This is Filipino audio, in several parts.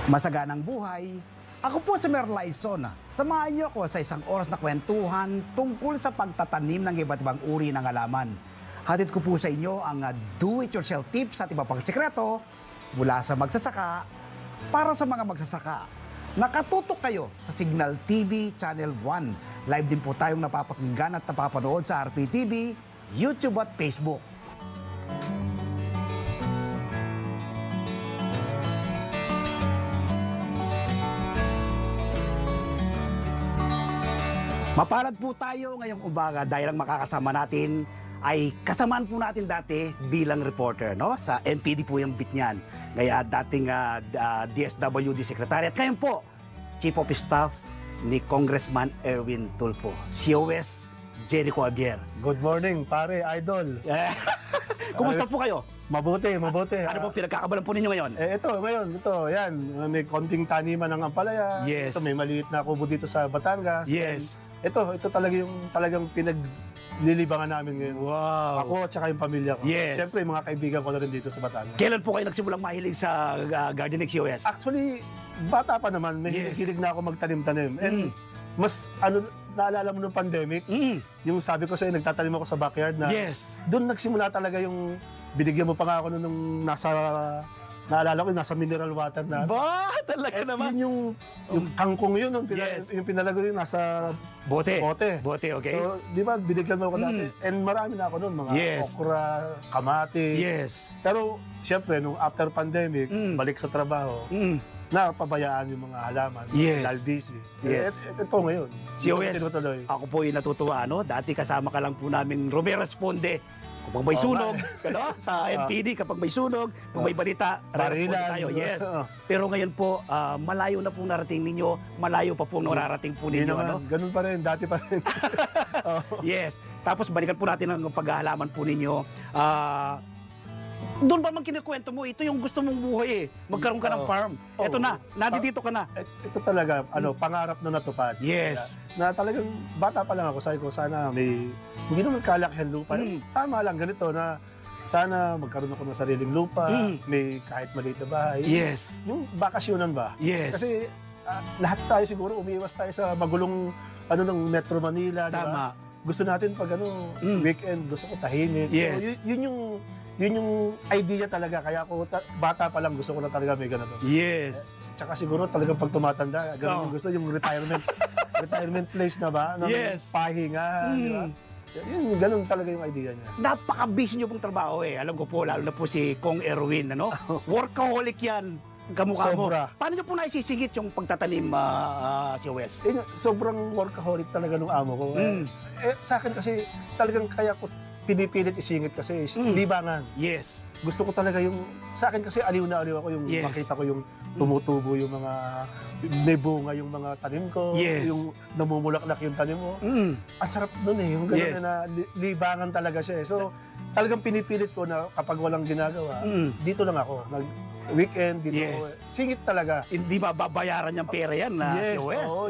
Masaganang buhay. Ako po si Merlaison. Samahan niyo ako sa isang oras na kwentuhan tungkol sa pagtatanim ng iba't ibang uri ng halaman. Hatid ko po sa inyo ang do-it-yourself tips at iba pang sikreto mula sa magsasaka para sa mga magsasaka. Nakatutok kayo sa Signal TV Channel 1. Live din po tayong napapakinggan at napapanood sa RPTV, YouTube at Facebook. Mapalad po tayo ngayong umaga dahil ang makakasama natin ay kasamaan po natin dati bilang reporter, no? Sa MPD po yung bit niyan. Kaya dating DSWD Secretary. At ngayon po, Chief of Staff ni Congressman Erwin Tulfo. COS Jericho Abier. Good morning, pare, idol. Kumusta po kayo? Mabuti, mabuti. Ano po pinagkakabalan po ninyo ngayon? Ito, yan. May konting taniman ng ampalaya. Yes. Ito, may maliit na kubo dito sa Batangas. Yes. Ito talaga yung talagang pinaglilibangan namin ngayon. Wow. Ako at saka yung pamilya ko. Yes. Siyempre, yung mga kaibigan ko na rin dito sa Batangas. Kailan po kayo nagsimulang mahilig sa gardening, COS? Actually, bata pa naman, may Yes. hilig na ako magtanim-tanim. And mas, naalala mo nung pandemic, yung sabi ko sa'yo, nagtatanim ako sa backyard na Yes. doon nagsimula talaga yung binigyan mo pa nga ako nung naalala ko, nasa mineral water na. Ba, talaga naman. Yun yung kangkong yun, Yes. yung pinalago yun, nasa Bote. bote. Bote, okay. So, di ba, binigyan mo ako dati. And marami na ako nun, mga Yes. okra, kamatis. Yes. Pero, siyempre, nung after pandemic, Mm. balik sa trabaho, napabayaan yung mga halaman. Yes. Dahil busy. Yes. Ito ngayon. COS, Tinutuloy. ako po yung natutuwa, no? Dati kasama ka lang po namin, Romero Responde. Kapag may Oo sunog, nga. ano? Sa MPD, kapag may sunog, kung may balita, responde Barilan. tayo. Yes. Oo. Pero ngayon po, malayo na pong narating ninyo, malayo pa pong nararating po Hindi ninyo, naman, ano? ganun pa rin, dati pa rin. Yes. Tapos balikan po natin ang paghahalaman po ninyo. Doon ba man kinikwento mo, ito yung gusto mong buhay eh. Magkaroon ka ng Oo. farm. Oo. Ito na, nandito ka na. Ito talaga, pangarap na natupad. Yes. Na talagang bata pa lang ako, sabi ko, sana may, hindi naman kalakihan lupa. Tama lang, ganito na, sana magkaroon ako ng sariling lupa, may kahit maliit na bahay. Yes. Yung bakasyonan ba? Yes. Kasi lahat tayo siguro, umiiwas tayo sa magulong ng Metro Manila. Tama. Diba? Gusto natin pag weekend, gusto ko tahimik. Yes. So, yun yung idea talaga. Kaya ako, bata pa lang, gusto ko na talaga may ganito. Yes. Tsaka siguro talagang pag tumatanda, ganun Oo. yung gusto, yung retirement place na ba? Yes. Pahinga, di ba? Yun, ganun talaga yung idea niya. Napaka-busy nyo pong trabaho eh. Alam ko po, lalo na po si Kong Erwin, ano? Workaholic yan. Kamukha mo. Sobra. Paano nyo po naisisingit yung pagtatanim, si Wes? Sobrang workaholic talaga nung amo ko. Sa akin kasi talagang kaya ko pinipilit isingit kasi libangan. Yes. Gusto ko talaga yung, sa akin kasi aliw na aliw ako yung Yes. makita ko yung tumutubo yung mga, may bunga yung mga tanim ko, Yes. yung namumulaklak yung tanim mo. Mm. Ang sarap nun eh, yung gano'n Yes. na libangan talaga siya eh. So, talagang pinipilit ko na kapag walang ginagawa, dito lang ako. Weekend, dito Yes. ako. Singit talaga. Hindi ba babayaran yung pera yan na si Yes, Wes? oo,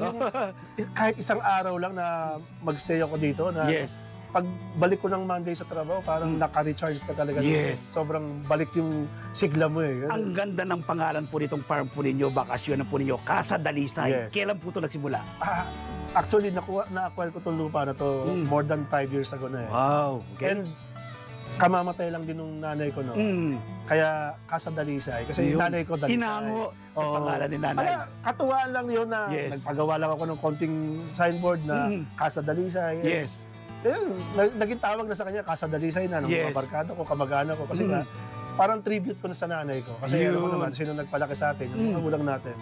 kahit isang araw lang na magstay ako dito, na Yes. pag balik ko ng Monday sa trabaho, parang naka-recharge ka talaga. Yes. Sobrang balik yung sigla mo eh. Ang ganda ng pangalan po nitong farm po ninyo, bakasyon po ninyo, Casa Dalisay. Yes. Kailan po ito nagsimula? Actually, na-acquire ko itong lupa na to more than 5 years ago na eh. Wow. Okay. And kamamatay lang din nung nanay ko, no? Kaya Casa Dalisay. Kasi Yun. nanay ko Dalisay. Tinango sa pangalan ni nanay. Katuwaan lang yun na Yes. nagpagawa lang ako ng konting signboard na Casa Dalisay. Yes. Ayun, naging tawag na sa kanya, Casa Dalisay na, ng Yes. mga barkada ko, kamag-anak ko. Kasi nga, parang tribute ko na sa nanay ko. Kasi alam mo Yun. naman, sino nagpalaki sa atin, yung magulang natin.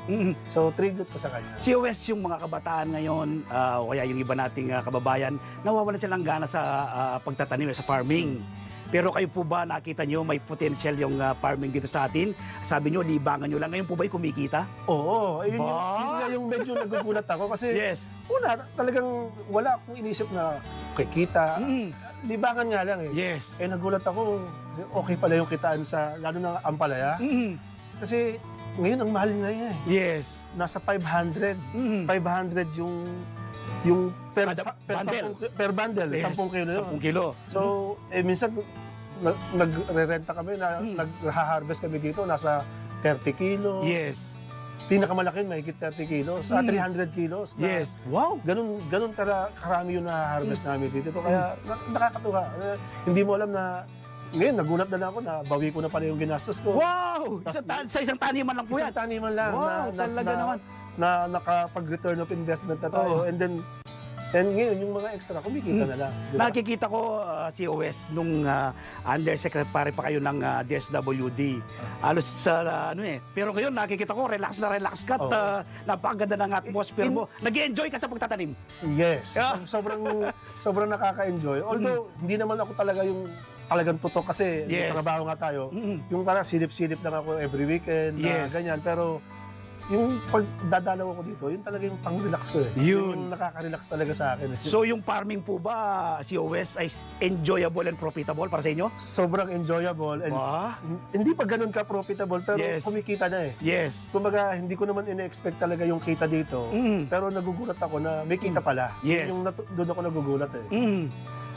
So, tribute ko sa kanya. Si Wes, yung mga kabataan ngayon, o kaya yung iba nating kababayan, nawawalan silang gana sa pagtatanim, sa farming. Pero kayo po ba, nakita nyo, may potential yung farming dito sa atin? Sabi nyo, libangan nyo lang. Ngayon po ba'y kumikita? Oo, ayun Ba? yun nga yung medyo nagugulat ako. Kasi Yes. una, talagang wala akong inisip na kikita. Libangan nga lang eh. Yes. Nagulat ako, okay pala yung kitaan sa, lalo na ampalaya. Kasi ngayon ang mahal na yan eh. Yes. Nasa 500. 500 yung per, Kada per, bundle. per bundle, Yes. 10 kilo yun. 10 kilo. So, minsan, nagre-renta kami, nag-harvest kami dito, nasa 30 kilo. Yes. pinakamalaki, mahigit 30 kilos, 300 kilos. Na, Yes. Wow. ganun karami yung na-harvest namin dito. Kaya nakakatuwa. Hindi mo alam na, ngayon, nagulat na lang ako na bawi ko na pala yung ginastos ko. Wow! Sa isang taniman lang po yan. Isang taniman lang. Wow, talaga naman. Na nakapag-return of investment na tayo. Oo. And ngayon, yung mga extra, kumikita na lang. Di ba? Nakikita ko, COS, nung undersecretary pa kayo ng DSWD. Halos sa pero ngayon nakikita ko, relax na relax ka at Oo. napakaganda ng atmosphere mo. Nag-enjoy ka sa pagtatanim. Yes. Yeah. Sobrang nakaka-enjoy. Although, hindi naman ako talaga yung talagang tutok kasi Yes. trabaho nga tayo. Mm. Yung parang silip-silip lang ako every weekend, na Yes. ganyan. Pero yung pagdadalaw ako dito, yun talaga yung pang-relax ko eh. Yun. Yung nakaka-relax talaga sa akin eh. So yung farming po ba, COS, ay enjoyable and profitable para sa inyo? Sobrang enjoyable and Wow. hindi pa ganun ka-profitable pero Yes. kumikita na eh. Yes. Kumbaga, hindi ko naman ine-expect talaga yung kita dito. Mm. Pero nagugulat ako na may kita pala. Yes. Yung doon ako nagugulat eh. Mm.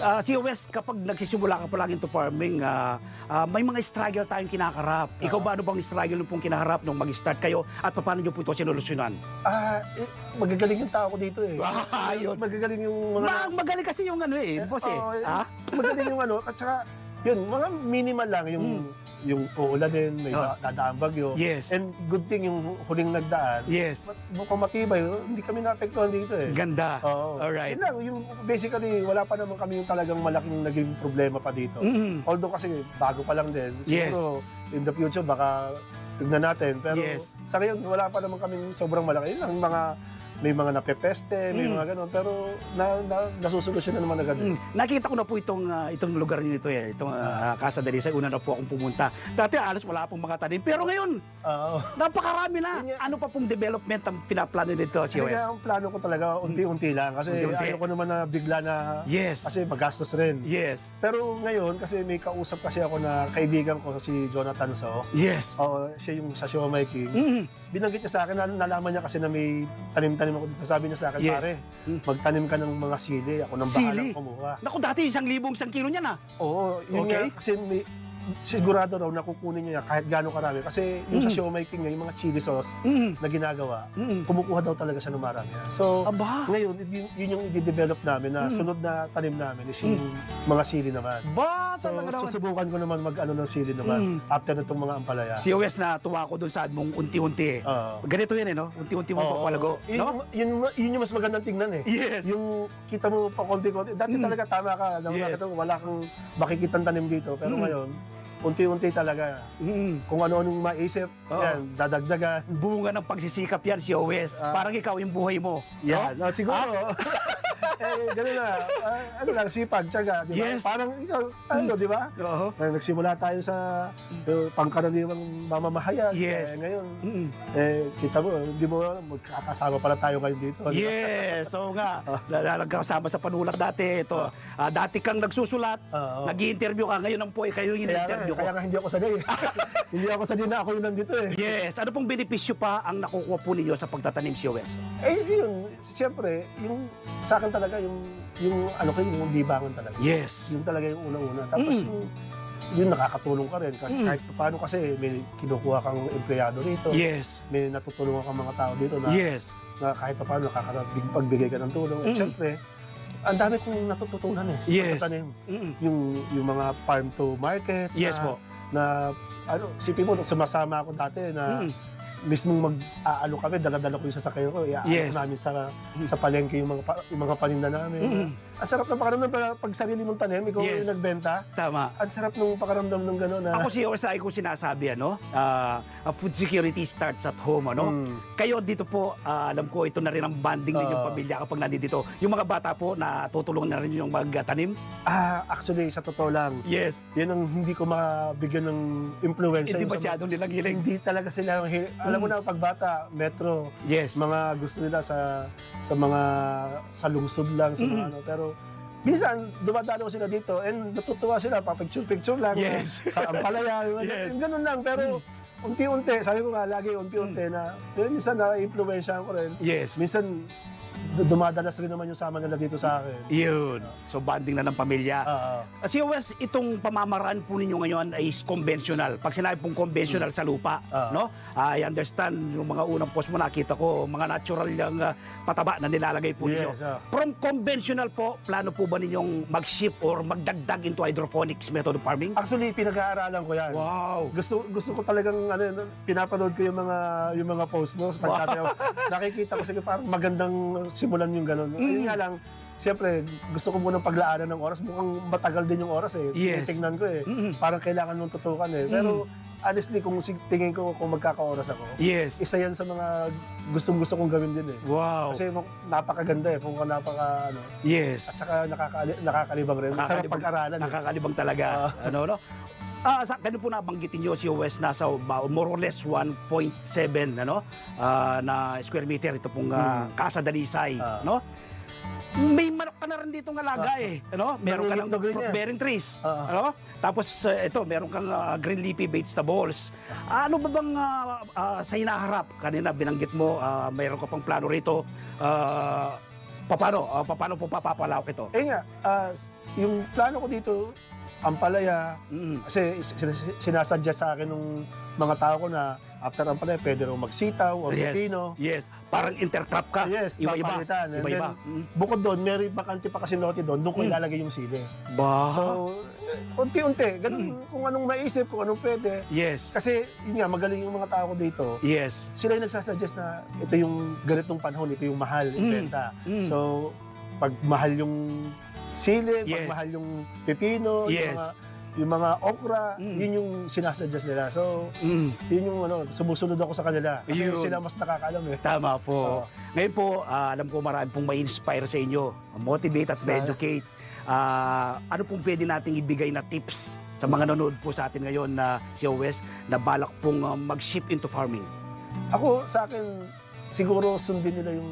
COS, kapag nagsisimula ka pa lang into farming, may mga struggle tayong kinakarap. Ikaw ba, ano bang struggle pong kinaharap nung mag-start kayo at paano nyo po ito sinulusyonan? Magagaling yung tao ko dito eh. Yun. Magagaling yung mga... Magaling kasi yung boss eh. Oo, Ha? Magaling yung at saka, yun, mga minimal lang yung uulanin, may dadaang bagyo. Yes. And good thing yung huling nagdaan. Yes. Mukhang matibay, hindi kami naapektuhan dito eh. Ganda. Oo. Alright. Yun lang, basically, wala pa naman kami yung talagang malaking naging problema pa dito. Mm. Although kasi bago pa lang din. Yes. Siguro, in the future, baka tignan natin. Pero Yes. sa ngayon, wala pa naman kami sobrang malaki. Yun lang, may mga napepeste, may mga ganun. Pero nasusolusyon na naman agad. Nakita ko na po itong lugar nito eh. Itong Casa de Lisa. Una na po akong pumunta. Dati alas wala pong mga tanim. Pero ngayon, Oo. napakarami na. Yun nga. Ano pa pong development ang pinaplano nito, Kasi COS? ang plano ko talaga, unti-unti lang. Kasi Unti-unti. ayoko naman na bigla na... Yes. Kasi magastos rin. Yes. Pero ngayon, kasi may kausap kasi ako na kaibigan ko si Jonathan So. Yes. Oo, siya yung sa Siomai King. Mm. Binanggit niya sa akin, nalaman niya kasi na may tanim-tanim ako dito. Sabi niya sa akin, Yes. pare, magtanim ka ng mga sili. Ako nang Sili? bahalang kumuha. Naku, dati 1,000 kilo niyan ah. Oo, yun Okay. nga, kasi sigurado raw na kukunin niya kahit gaano karami. Kasi yung sa Siomai King niya, yung mga chili sauce Mm. na ginagawa, Mm. kumukuha daw talaga siya ng marami. So, Aba. ngayon, yun yung i-develop namin na sunod na tanim namin is yung mga sili naman. Ba, So, talaga naman. susubukan ko naman mag-ano ng sili naman after nitong mga ampalaya. COS na tuwa ko doon sa mong unti-unti eh. Oo. Ganito yan eh, no? Unti-unti mo Oo. papalago. Yun, No? yun yung mas magandang tingnan eh. Yes. Yung kita mo pa konti-konti. Dati talaga tama ka. Yes. Wala kang makikitang tanim dito. Pero ngayon, unti-unti talaga. Mm. Kung ano-anong maisip, Oo. yan, dadagdagan. Bunga ng pagsisikap yan, COS. Parang ikaw yung buhay mo. Yan. No? Siguro. Gano'n na. Ano lang, sipag, tiyaga. Di ba? Yes. Parang ikaw, di ba? Oo. Nagsimula tayo sa pangkaraniwang mamamahayag. Yes. Ngayon, Mm. kita mo, hindi mo magkakasama pala tayo ngayon dito. di ba? Yes, so nga. Nagkasama sa panulat dati. Ito, dati kang nagsusulat, Oo. nag-i-interview ka, ngayon ang po kayo yung in-interview ko. Kaya nga hindi ako sanay. Hindi ako sanay na ako yung nandito eh. Yes, ano pong benepisyo pa ang nakukuha po ninyo sa pagtatanim, COS? Yun, siyempre, yung sa akin talaga, yung ano ko, yung libangan talaga. Yes. Yung talaga yung unang-una. Tapos yung nakakatulong ka rin. Kasi kahit paano kasi may kinukuha kang empleyado rito. Yes. May natutulungan kang mga tao dito na, Yes. na kahit paano nakakapagbigay ka ng tulong. At siyempre, ang dami kong natututunan eh. Sa Yes. pagtatanim. Mm. Yung mga farm to market. Yes na, po. Na, sipin mo, sumasama ako dati na mismong mag-aalo kami, dala-dala ko yung sasakyan ko, iaano Yes. namin sa palengke yung mga paninda namin. Ang sarap ng pakiramdam pag sarili mong tanim, ikaw Yes. yung nagbenta. Tama. Ang sarap ng pakiramdam ng gano'n na... Ako COS lagi ko sinasabi, ano? Food security starts at home, ano? Kayo dito po, alam ko ito na rin ang bonding ninyong pamilya kapag nandito. Yung mga bata po, natutulungan na rin yung magtanim? Actually, sa totoo lang, Yes. yan ang hindi ko mabigyan ng influensya. Hindi masyadong nilang hiling. Hindi talaga sila, alam mo na, pag bata, metro, Yes. mga gusto nila sa mga sa lungsod lang, sa mga ano, pero minsan, dumadalaw sila dito and natutuwa sila, pa-picture-picture lang. Yes. Sa Ampalaya, Yes. ganun lang. Pero unti-unti, sabi ko nga lagi, unti-unti na, minsan na-influensyahan ko rin. Yes. Minsan, dumadalas rin naman yung sama nila dito sa akin. Yun. So, banding na ng pamilya. Oo. Si Wes, itong pamamaraan po ninyo ngayon ay conventional. Pag sinabi pong conventional sa lupa, no? I understand, yung mga unang post mo nakita ko, mga natural yung pataba na nilalagay po ninyo. Yes, From conventional po, plano po ba ninyong mag-shift or magdagdag into hydroponics method of farming? Actually, pinag-aaralan ko yan. Wow! Gusto ko talagang pinapanood ko yung mga post mo. Nakikita ko sige parang magandang simulan yung ganun. Ayun nga lang, siyempre, gusto ko munang paglaanan ng oras. Mukhang matagal din yung oras eh. Yes. Tingnan ko eh. Parang kailangan mong tutukan eh. Pero honestly, kung tingin ko kung magkakaoras ako, Yes. isa yan sa mga gustong-gusto kong gawin din eh. Wow! Kasi napakaganda eh. Kung Yes. at saka nakakalibang rin. Sarap pag-aralan. Nakakalibang talaga. No? Sa ganun po nabanggitin nyo si Wes nasa more or less 1.7 na square meter ito pong Casa Dalisay, no? May manok ka na rin ditong alaga ano? Meron ka ng Green fruit yan. bearing trees, ano? Tapos ito, meron kang green leafy vegetables. Ano ba bang sa hinaharap? Kanina binanggit mo, mayroon ka pang plano rito. Paano po papapalawak ito? Yung plano ko dito, ampalaya, kasi sinasadya sa akin ng mga tao ko na after ampalaya, pwede rin magsitaw o pepino. Yes. Parang intercrop ka. Yes, Iba-iba. papalitan. And Iba-iba. then, bukod doon, may bakante pa kasi lote doon ko ilalagay yung sili. So, unti-unti, ganun, kung anong maisip, kung anong pwede. Yes. Kasi, yun nga, magaling yung mga tao ko dito. Yes. Sila yung nagsasuggest na ito yung ganitong panahon, ito yung mahal, ibenta. So, pag mahal yung sili, Yes. pag mahal yung pepino, Yes. yung mga okra, yun yung sinasuggest nila. So, yun yung sumusunod ako sa kanila. Kasi Yun. sila mas nakakaalam eh. Tama po. Ngayon po, alam ko marami pong may inspire sa inyo, motivate at educate. Ano pong pwede nating ibigay na tips sa mga nanonood po sa atin ngayon na si Wes na balak pong mag-shift into farming? Ako, sa akin, siguro sundin nila yung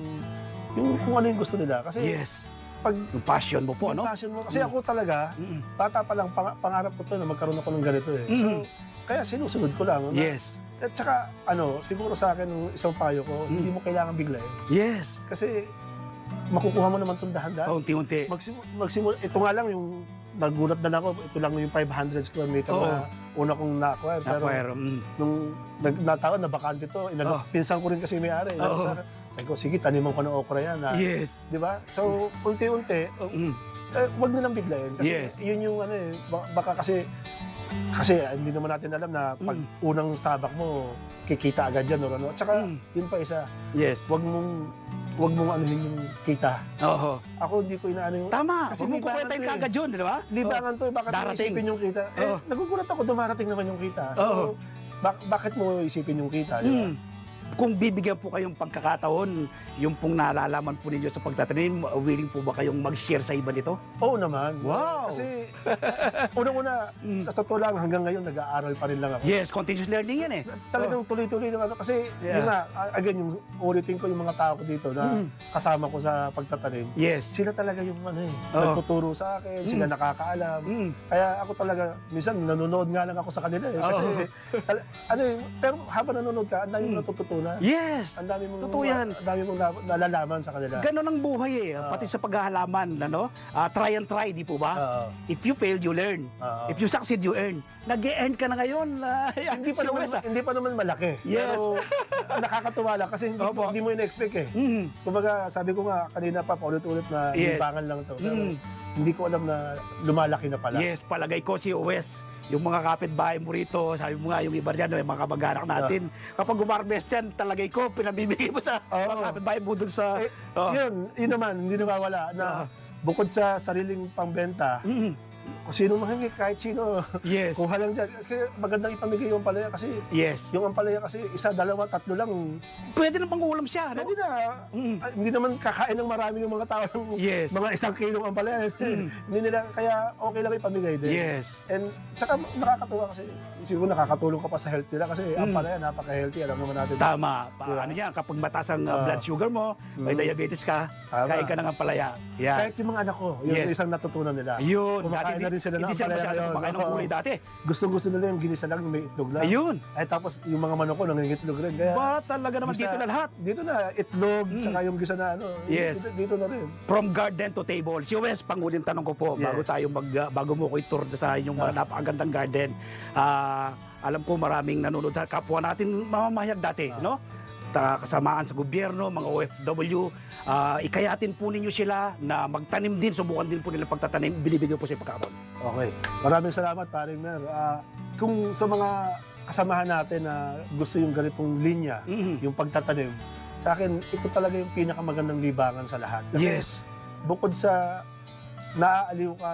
kung ano yung gusto nila. Kasi Yes. pag Yung passion mo po, yung no? passion mo, kasi ako talaga, bata pa lang, pangarap ko to na magkaroon ako ng ganito eh. So, kaya sinusunod ko lang. Yes. At saka, siguro sa akin, yung isang payo ko, hindi mo kailangan biglayin. Yes. Kasi, makukuha mo naman itong dahan-dahan. Unti-unti. Magsimula, ito nga lang yung, nagulat na ako, ito lang yung 500 square meter na una kong na-acquire. Pero, nung nataon na bakante to, pinsan ko rin kasi may-ari. Sabi ko, sige, taniman ko ng okra yan. Yes. Di ba? So, unti-unti, wag nilang biglayin. Kasi Yes. yun yung baka kasi hindi naman natin alam na pag unang sabak mo, kikita agad yan or ano. At saka, yun pa isa, Yes. wag mong anuhin yung kita. Oo. Ako hindi ko inaano yung... Tama. Kasi Huwag mo libangan kukwenta yung to eh. kagad yun, di ba? Libangan to, bakit mo Darating. isipin yung kita? Nagugulat ako, dumarating naman yung kita. So, Oo. bakit mo isipin yung kita? Di ba? Kung bibigyan po kayong pagkakataon, yung pong nalalaman po ninyo sa pagtatanim, willing po ba kayong mag-share sa iba nito? Oo naman. Wow. Kasi, unang-una, sa totoo lang, hanggang ngayon, nag-aaral pa rin lang ako. Yes, continuous learning yan eh. Talagang tuloy-tuloy naman. Kasi, Yeah. yun nga, again, yung ulitin ko yung mga tao ko dito na kasama ko sa pagtatanim. Yes. Sila talaga yung Oo. nagtuturo sa akin, sila nakakaalam. Kaya ako talaga, minsan nanonood nga lang ako sa kanila eh. Kasi, pero habang nanonood ka, ang dami mong natututunan. Yes. Ang dami mong, Totoo yan. ang dami mong nalalaman sa kanila. Ganon ang buhay eh. Pati sa paghahalaman, try and try, di po ba? Oo. If you fail, you learn. Oo. If you succeed, you earn. Nag-e-earn ka na ngayon. Hindi pa naman malaki. Yes. Pero nakakatuwa lang kasi hindi mo in-expect eh. Kumbaga, sabi ko nga kanina pa paulit-ulit na Yes. libangan lang to. Pero hindi ko alam na lumalaki na pala. Yes, palagay ko si Wes, yung mga kapitbahay mo rito, sabi mo nga yung iba dyan, yung mga kamag-anak natin, kapag gumarbest yan, talagay ko, pinabibigay mo sa mga kapitbahay mo dun sa... Yun naman, hindi nawawala na bukod sa sariling pangbenta, kung sino mahingi, kahit sino, Yes. kuha lang dyan. Kasi magandang ipamigay yung ampalaya kasi Yes. yung ampalaya kasi isa, dalawa, tatlo lang. Pwede na pang-ulam siya, no? Pwede na. Hindi naman kakain ng marami yung mga tao ng Yes. mga 1 kilong ampalaya. Hindi nila, kaya okay lang ipamigay din. Yes. And saka nakakatuwa kasi siguro nakakatulong ka pa sa health nila kasi ang palaya, napaka-healthy. Alam naman natin. Tama. Diba? Ano yan, kapag mataas ang blood sugar mo, may diabetes ka, Tama. kain ka ng ampalaya. Yan. Kahit yung mga anak ko, yun Yes. yung isang natutunan nila. Ayun. Kumakain na rin sila ng Hindi sila ampalaya masyado ngayon. kumakain ng Oo. gulay dati. Gustong-gusto nila yung ginisa lang, yung may itlog lang. Ayun. Ay tapos yung mga manok ko, nangingitlog rin. Kaya, Ba, talaga naman gisa- dito na lahat. Dito na, itlog, tsaka yung gisa na ano. Yes. Dito na rin. From garden to table. Si Wes, panguling tanong ko po, Yes. bago mo ko i-tour sa inyong mga napakagandang garden. Alam ko maraming nanonood sa kapwa natin mamamahayag dati, no? Kasamaan sa gobyerno, mga OFW, ikayatin po ninyo sila na magtanim din, subukan din po nila pagtatanim, binibigyan po sa pagkakataon. Okay. Maraming salamat, paring Mer. Kung sa mga kasamahan natin na gusto yung ganitong linya, yung pagtatanim, sa akin, ito talaga yung pinakamagandang libangan sa lahat. Kasi Yes. bukod sa naaaliw ka